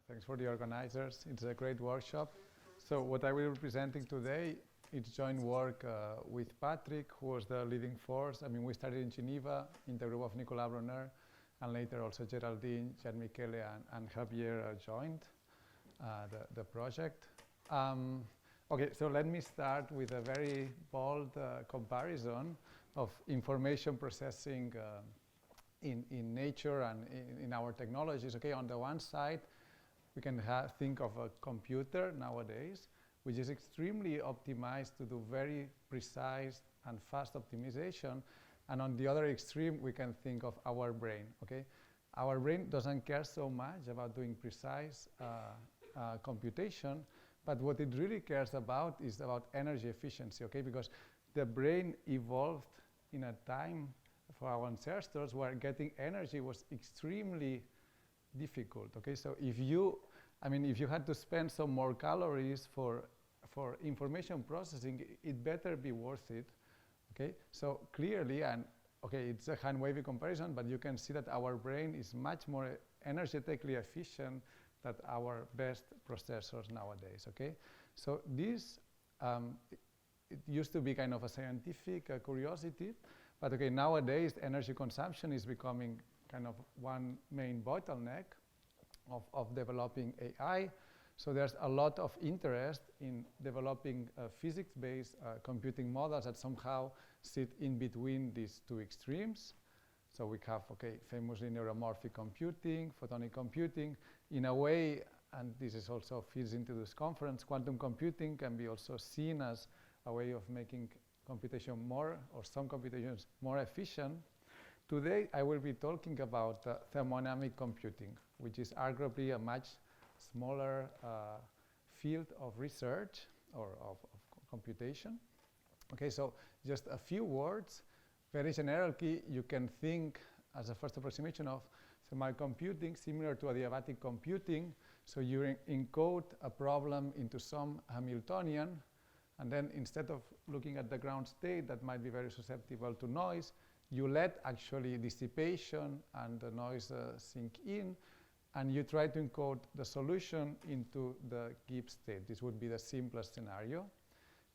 Thanks for the organizers. It's a great workshop. So what I will be presenting today is joint work with Patrick, who was the leading force. I mean, we started in Geneva in the group of Nicolas Bronner, and later also Geraldine, Jean Michele, and Javier joined the project. Okay, so let me start with a very bold comparison of information processing in nature and in our technologies. Okay, on the one side, we can think of a computer nowadays, which is extremely optimized to do very precise and fast optimization. And on the other extreme, we can think of our brain, okay? Our brain doesn't care so much about doing precise computation, but what it really cares about is about energy efficiency, okay? Because the brain evolved in a time for our ancestors where getting energy was extremely difficult, okay? So if you had to spend some more calories for information processing, it better be worth it, okay? So clearly, and okay, it's a hand-wavy comparison, but you can see that our brain is much more energetically efficient than our best processors nowadays, okay? So this, it used to be kind of a scientific curiosity, but okay, nowadays energy consumption is becoming kind of one main bottleneck of developing AI. So there's a lot of interest in developing physics-based computing models that somehow sit in between these two extremes. So we have, okay, famously neuromorphic computing, photonic computing. In a way, and this is also feeds into this conference, quantum computing can be also seen as a way of making computation more, or some computations more efficient. Today, I will be talking about thermodynamic computing, which is arguably a much smaller field of research or of computation. Okay, so just a few words. Very generally, you can think as a first approximation of thermodynamic computing similar to adiabatic computing. So you encode a problem into some Hamiltonian, and then instead of looking at the ground state that might be very susceptible to noise, you let actually dissipation and the noise sink in, and you try to encode the solution into the Gibbs state. This would be the simplest scenario.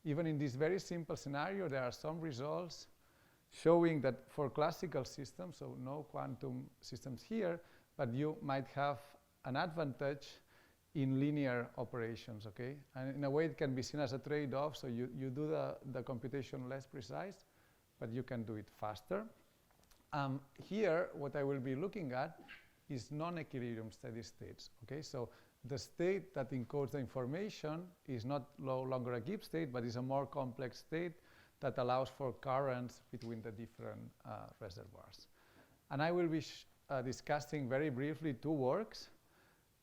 Even in this very simple scenario, there are some results showing that for classical systems, so no quantum systems here, but you might have an advantage in linear operations, okay? And in a way, it can be seen as a trade-off, so you do the computation less precise, but you can do it faster. Here, what I will be looking at is non-equilibrium steady states, okay? So the state that encodes the information is no longer a Gibbs state, but is a more complex state that allows for currents between the different reservoirs. And I will be discussing very briefly two works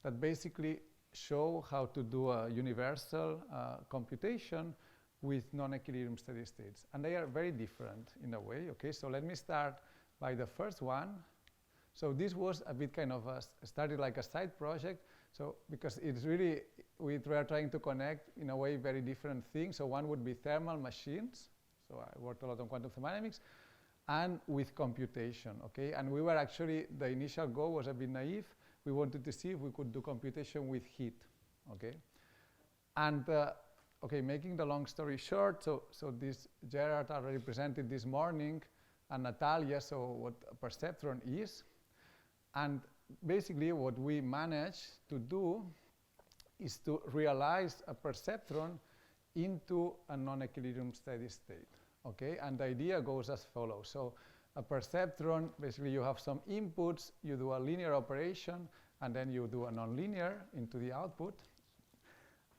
that basically show how to do a universal computation with non-equilibrium steady states. And they are very different in a way, okay? So let me start by the first one. So this was a bit kind of started like a side project. So because it's really, we are trying to connect in a way very different things. So one would be thermal machines. So I worked a lot on quantum thermodynamics and with computation, okay? And we were actually, the initial goal was a bit naive. We wanted to see if we could do computation with heat, okay? And okay, making the long story short, so this Gerard already presented this morning, and Natalia, so what a perceptron is. And basically what we managed to do is to realize a perceptron into a non-equilibrium steady state, okay? And the idea goes as follows. So a perceptron, basically you have some inputs, you do a linear operation, and then you do a nonlinear into the output.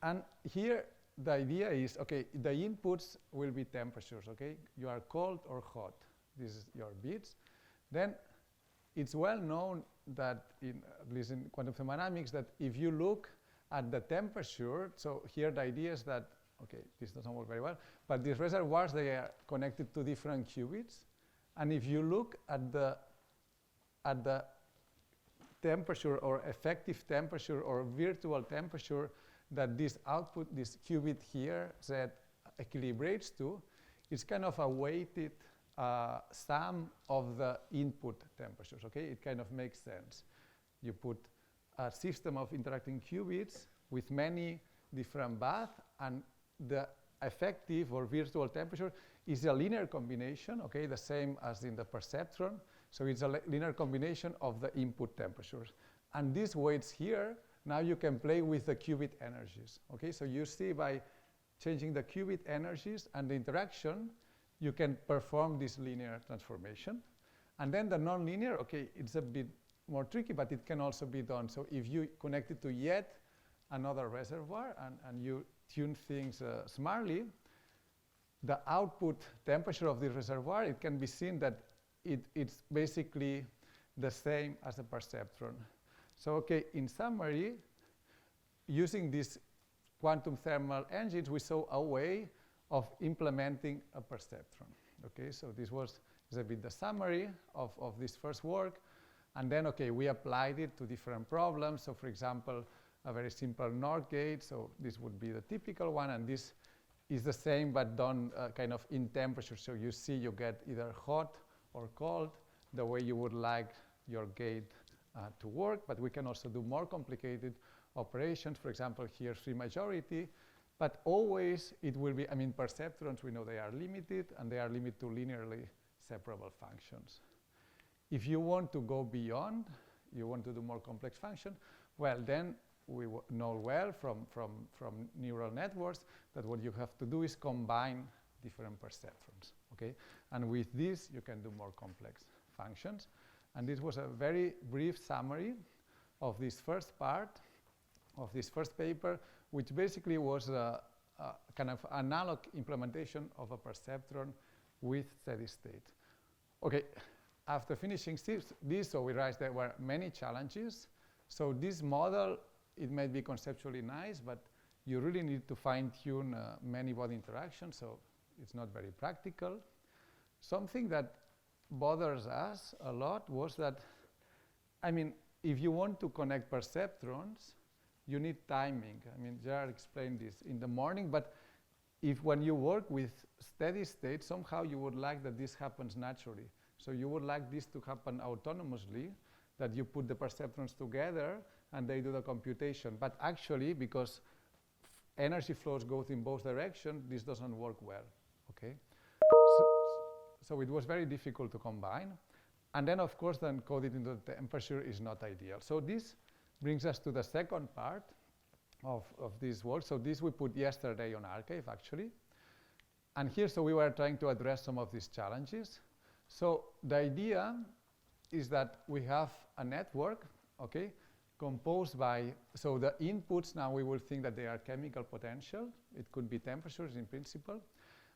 And here, the idea is, okay, the inputs will be temperatures, okay? You are cold or hot. This is your bits. Then it's well known that, at least in quantum thermodynamics, that if you look at the temperature, so here the idea is that, okay, this doesn't work very well, but these reservoirs, they are connected to different qubits. And if you look at the temperature or effective temperature or virtual temperature that this output, this qubit here, Z equilibrates to, it's kind of a weighted sum of the input temperatures, okay? It kind of makes sense. You put a system of interacting qubits with many different baths, and the effective or virtual temperature is a linear combination, okay, the same as in the perceptron. So it's a linear combination of the input temperatures. And these weights here, now you can play with the qubit energies, okay? So you see by changing the qubit energies and the interaction, you can perform this linear transformation. And then the nonlinear, okay, it's a bit more tricky, but it can also be done. So if you connect it to yet another reservoir and you tune things smartly, the output temperature of the reservoir, it can be seen that it's basically the same as a perceptron. So, okay, in summary, using these quantum thermal engines, we saw a way of implementing a perceptron. Okay, so this is a bit the summary of this first work. And then, okay, we applied it to different problems. So, for example, a very simple NOR gate. So this would be the typical one, and this is the same but done kind of in temperature. So you see you get either hot or cold, the way you would like your gate to work. But we can also do more complicated operations. For example, here free majority. But always it will be, I mean, perceptrons, we know they are limited, and they are limited to linearly separable functions. If you want to go beyond, you want to do more complex function, well, then we know well from neural networks that what you have to do is combine different perceptrons, okay? And with this, you can do more complex functions. And this was a very brief summary of this first part of this first paper, which basically was a kind of analog implementation of a perceptron with steady state. Okay, after finishing this, so we realized there were many challenges. So this model, it may be conceptually nice, but you really need to fine-tune many-body interactions, so it's not very practical. Something that bothers us a lot was that, I mean, if you want to connect perceptrons, you need timing. I mean, Gerard explained this in the morning, but if when you work with steady state, somehow you would like that this happens naturally. So you would like this to happen autonomously, that you put the perceptrons together and they do the computation. But actually, because energy flows go in both directions, this doesn't work well, okay? So it was very difficult to combine. And then, of course, then encode it into the temperature is not ideal. So this brings us to the second part of this work. So this we put yesterday on arXiv, actually. And here, so we were trying to address some of these challenges. So the idea is that we have a network, okay, composed by, so the inputs now we will think that they are chemical potential. It could be temperatures in principle.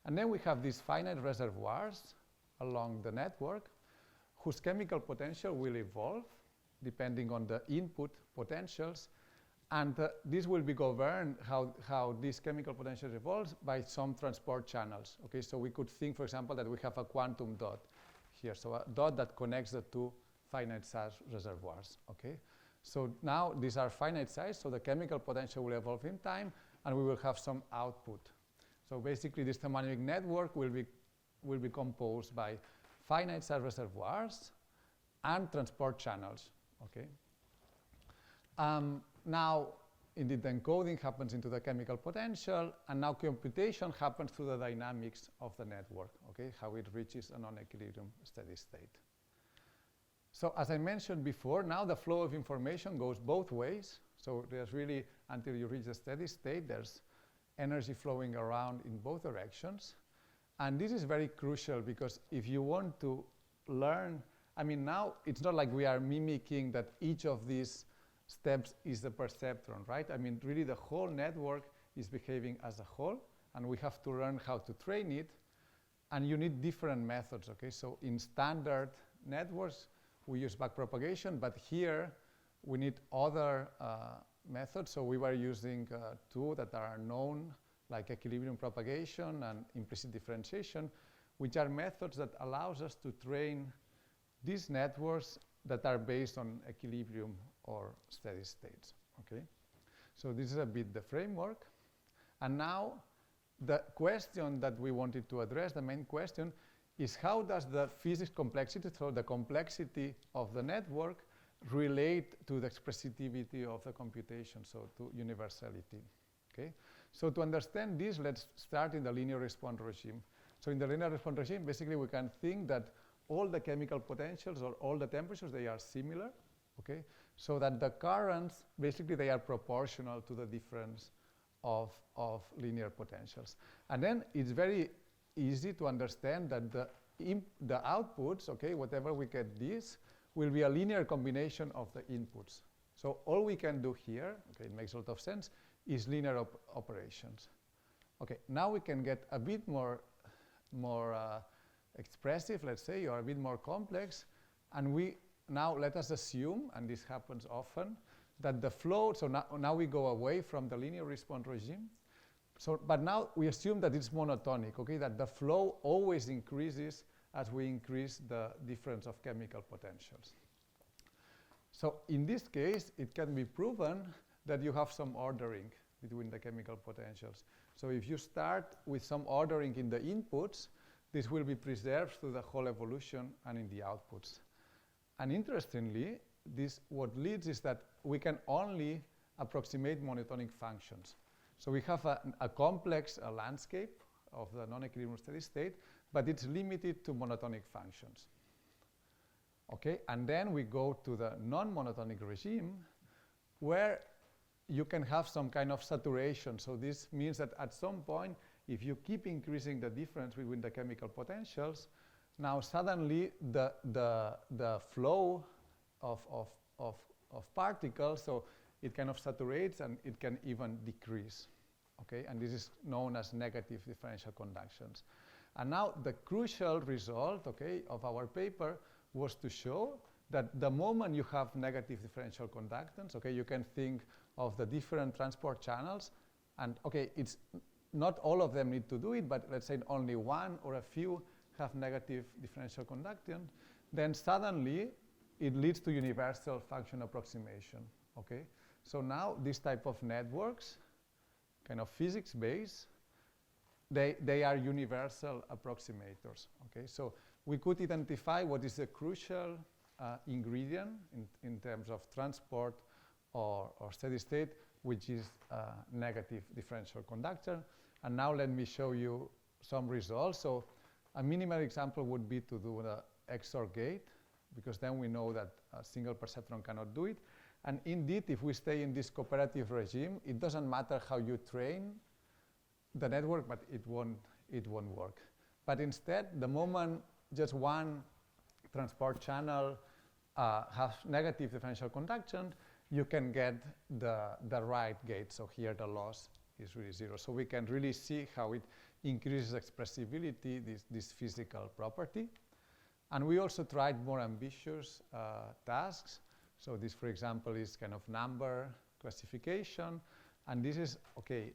And then we have these finite reservoirs along the network whose chemical potential will evolve depending on the input potentials. And this will be governed how this chemical potential evolves by some transport channels. Okay, so we could think, for example, that we have a quantum dot here. So a dot that connects the two finite size reservoirs. Okay, so now these are finite size, so the chemical potential will evolve in time, and we will have some output. So basically, this thermodynamic network will be composed by finite size reservoirs and transport channels. Okay. Now, indeed, the encoding happens into the chemical potential, and now computation happens through the dynamics of the network, okay, how it reaches a non-equilibrium steady state. So as I mentioned before, now the flow of information goes both ways. So there's really, until you reach the steady state, there's energy flowing around in both directions. And this is very crucial because if you want to learn, I mean, now it's not like we are mimicking that each of these steps is a perceptron, right? I mean, really the whole network is behaving as a whole, and we have to learn how to train it, and you need different methods, okay? So in standard networks, we use backpropagation, but here we need other methods. So we were using two that are known, like equilibrium propagation and implicit differentiation, which are methods that allows us to train these networks that are based on equilibrium or steady states, okay? So this is a bit the framework. And now the question that we wanted to address, the main question, is how does the physics complexity, so the complexity of the network, relate to the expressivity of the computation, so to universality. Okay? So to understand this, let's start in the linear response regime. So in the linear response regime, basically we can think that all the chemical potentials or all the temperatures, they are similar, okay? So that the currents, basically they are proportional to the difference of linear potentials. And then it's very easy to understand that the outputs, okay, whatever we get this, will be a linear combination of the inputs. So all we can do here, okay, it makes a lot of sense, is linear operations. Okay, now we can get a bit more expressive, let's say, or a bit more complex, and now let us assume, and this happens often, that the flow, so now we go away from the linear response regime, but now we assume that it's monotonic, okay, that the flow always increases as we increase the difference of chemical potentials. So in this case, it can be proven that you have some ordering between the chemical potentials. So if you start with some ordering in the inputs, this will be preserved through the whole evolution and in the outputs. And interestingly, what leads is that we can only approximate monotonic functions. So we have a complex landscape of the non-equilibrium steady state, but it's limited to monotonic functions. Okay, and then we go to the non-monotonic regime, where you can have some kind of saturation. So this means that at some point, if you keep increasing the difference between the chemical potentials, now suddenly the flow of particles, so it kind of saturates and it can even decrease. Okay, and this is known as negative differential conductions. And now the crucial result, okay, of our paper was to show that the moment you have negative differential conductance, okay, you can think of the different transport channels, and okay, it's not all of them need to do it, but let's say only one or a few have negative differential conductance, then suddenly it leads to universal function approximation, okay? So now this type of networks, kind of physics-based, they are universal approximators, okay? So we could identify what is a crucial ingredient in terms of transport or steady state, which is negative differential conductor. And now let me show you some results. So a minimal example would be to do the XOR gate, because then we know that a single perceptron cannot do it. And indeed, if we stay in this cooperative regime, it doesn't matter how you train the network, but it won't work. But instead, the moment just one transport channel has negative differential conduction, you can get the right gate. So here the loss is really zero. So we can really see how it increases expressibility, this physical property. And we also tried more ambitious tasks. So this, for example, is kind of number classification. And this is, okay,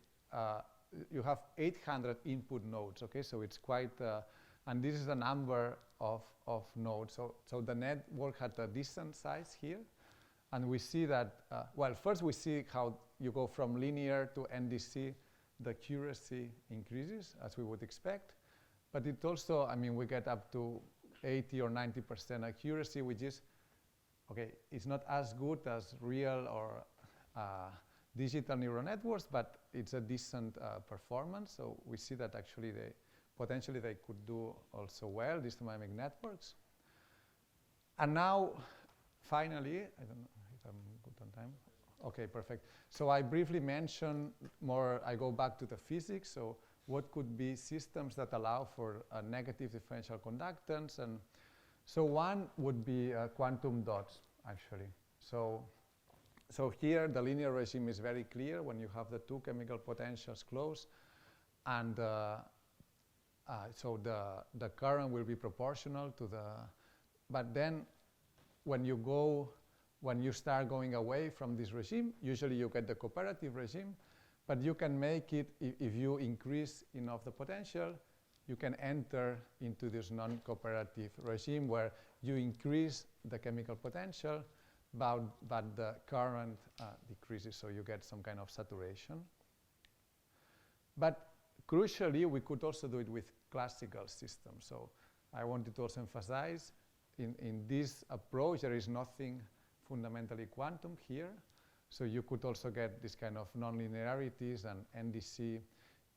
you have 800 input nodes, okay? So it's quite, and this is the number of nodes. So the network had a decent size here. And we see that, well, first we see how you go from linear to NDC, the accuracy increases, as we would expect. But it also, I mean, we get up to 80 or 90% accuracy, which is, okay, it's not as good as real or digital neural networks, but it's a decent performance. So we see that actually potentially they could do also well, these dynamic networks. And now, finally, I don't know if I'm good on time. Okay, perfect. So I briefly mentioned more, I go back to the physics. So what could be systems that allow for a negative differential conductance? And so one would be quantum dots, actually. So here the linear regime is very clear when you have the two chemical potentials close, and so the current will be proportional to the, but then when you start going away from this regime, usually you get the cooperative regime, but you can make it, if you increase enough the potential, you can enter into this non-cooperative regime where you increase the chemical potential, but the current decreases, so you get some kind of saturation. But crucially, we could also do it with classical systems. So I wanted to also emphasize, in this approach, there is nothing fundamentally quantum here. So you could also get this kind of nonlinearities and NDC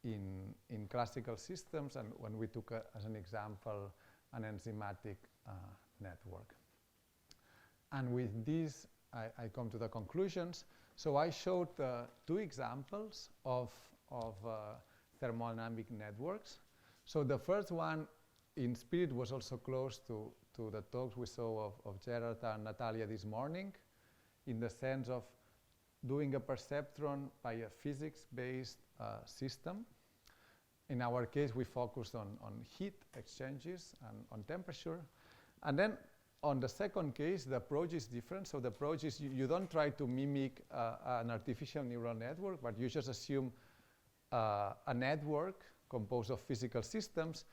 in classical systems, and when we took, as an example, an enzymatic network. And with this, I come to the conclusions. So I showed 2 examples of thermodynamic networks. So the first one, in spirit, was also close to the talks we saw of Gerard and Natalia this morning, in the sense of doing a perceptron by a physics-based system. In our case, we focused on heat exchanges and on temperature. And then on the second case, the approach is different. So the approach is you don't try to mimic an artificial neural network, but you just assume a network composed of physical systems,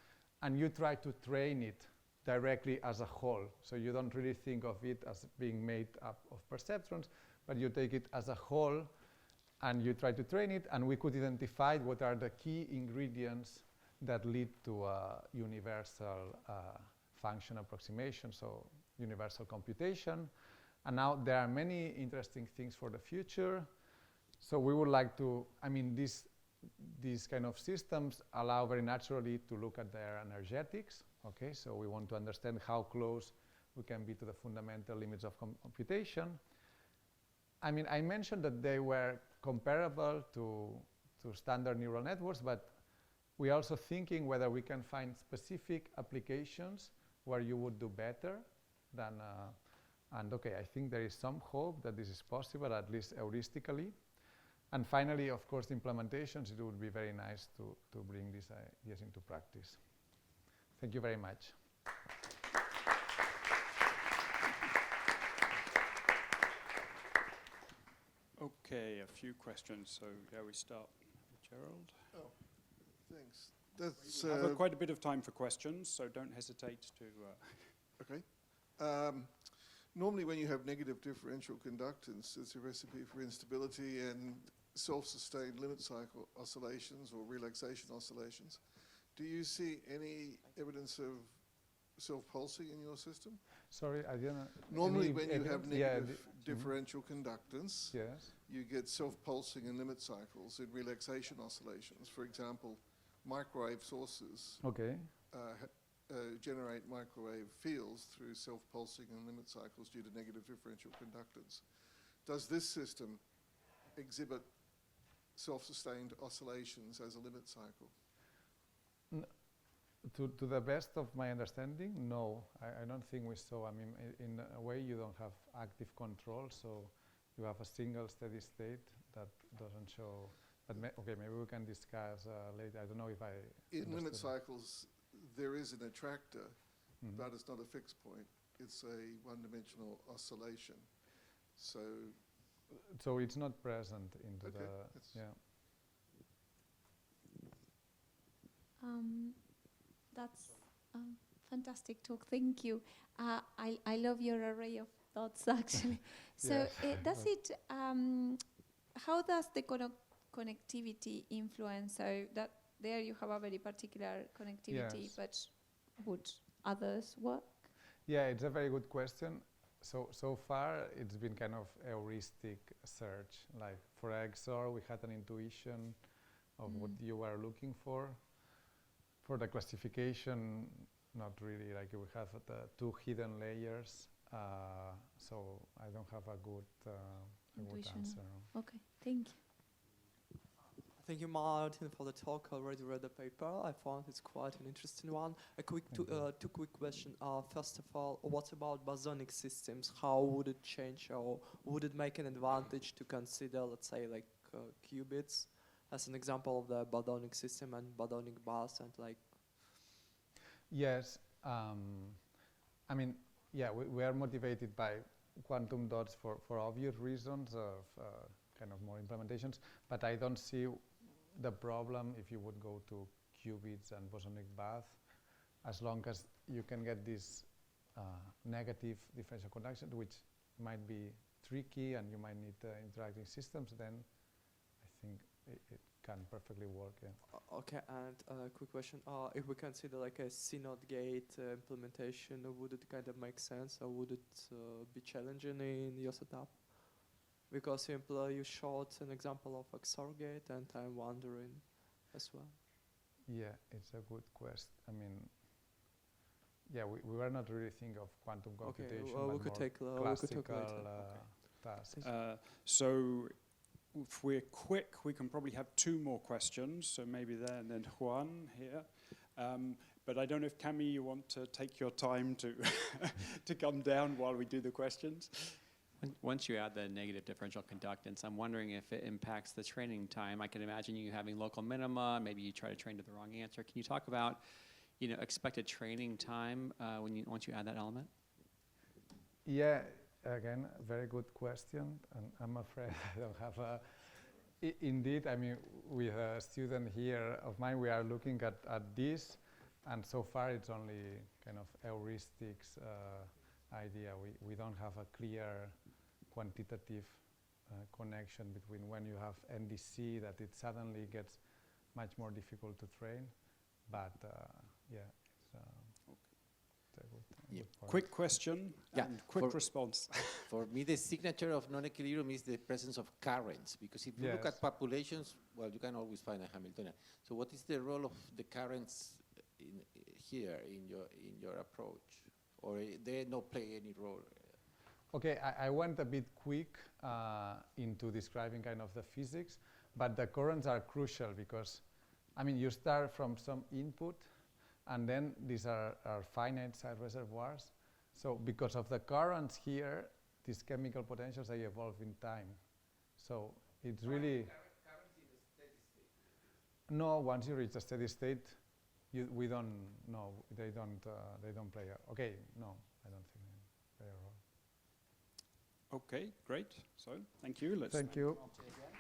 and you try to train it directly as a whole. So you don't really think of it as being made up of perceptrons, but you take it as a whole, and you try to train it, and we could identify what are the key ingredients that lead to a universal function approximation, so universal computation. And now there are many interesting things for the future. So we would like to, these kind of systems allow very naturally to look at their energetics. Okay, so we want to understand how close we can be to the fundamental limits of computation. I mentioned that they were comparable to standard neural networks, but we're also thinking whether we can find specific applications where you would do better than, and okay, I think there is some hope that this is possible, at least heuristically. And finally, of course, implementations, it would be very nice to bring these ideas into practice. Thank you very much. Okay, a few questions. So yeah, we start with Gerald. Oh, thanks. That's We have quite a bit of time for questions, so don't hesitate to. okay. Normally, when you have negative differential conductance, it's a recipe for instability and self-sustained limit cycle oscillations or relaxation oscillations. Do you see any evidence of self-pulsing in your system? Sorry, I didn't. Normally, when you have negative differential conductance, yes, you get self-pulsing and limit cycles in relaxation oscillations. For example, microwave sources generate microwave fields through self-pulsing and limit cycles due to negative differential conductance. Does this system exhibit self-sustained oscillations as a limit cycle? To the best of my understanding, no. I don't think we saw. In a way, you don't have active control, so you have a single steady state that doesn't show. But okay, maybe we can discuss later. I don't know if I. In limit cycles, there is an attractor, but it's not a fixed point. It's a one-dimensional oscillation. So it's not present into okay, yeah. That's fantastic talk. Thank you. I love your array of thoughts, actually. So does it? How does the connectivity influence? So that there you have a very particular connectivity, yes. but would others work? Yeah, it's a very good question. So far, it's been kind of heuristic search. Like for XOR, we had an intuition of what you were looking for. For the classification, not really. Like we have the 2 hidden layers, so I don't have a good answer. Okay, thank you. Thank you, Martin, for the talk. I already read the paper. I found it's quite an interesting one. A quick two quick questions. First of all, what about bosonic systems? How would it change, or would it make an advantage to consider, let's say, like qubits as an example of the bosonic system and bosonic bus and like? Yes, we are motivated by quantum dots for obvious reasons of kind of more implementations, but I don't see the problem if you would go to qubits and bosonic bath, as long as you can get this negative differential conduction, which might be tricky and you might need interacting systems, then I think can perfectly work. Yeah. Okay, and quick question. If we consider like a CNOT gate implementation, would it kind of make sense, or would it be challenging in your setup? Because you showed an example of XOR gate, and I'm wondering as well. Yeah, it's a good question. I mean, yeah, we were not really thinking of quantum computation, Okay, well, but we could more take classical later. tasks. So if we're quick, we can probably have 2 more questions. So maybe there, and then Juan here. But I don't know if Cami, you want to take your time to to come down while we do the questions. Once you add the negative differential conductance, I'm wondering if it impacts the training time. I can imagine you having local minima. Maybe you try to train to the wrong answer. Can you talk about, expected training time once you add that element? Yeah, again, very good question, and I'm afraid I don't have a. Indeed, I mean, with a student here of mine, we are looking at this, and so far it's only kind of heuristics idea. We don't have a clear quantitative connection between when you have NDC that it suddenly gets much more difficult to train, but yeah, it's a good point. Quick question and quick response. For me, the signature of non-equilibrium is the presence of currents, because if you look at populations, well, you can always find a Hamiltonian. So what is the role of the currents here in your approach? Or they don't play any role? Okay, I went a bit quick into describing kind of the physics, but the currents are crucial because, I mean, you start from some input, and then these are finite size reservoirs. So because of the currents here, these chemical potentials, they evolve in time. So it's really... Currents in a steady state? No, once you reach a steady state, we don't, no, they don't play. Okay, no, I don't think they play a role. Okay, great. So thank you. Thank you. Again.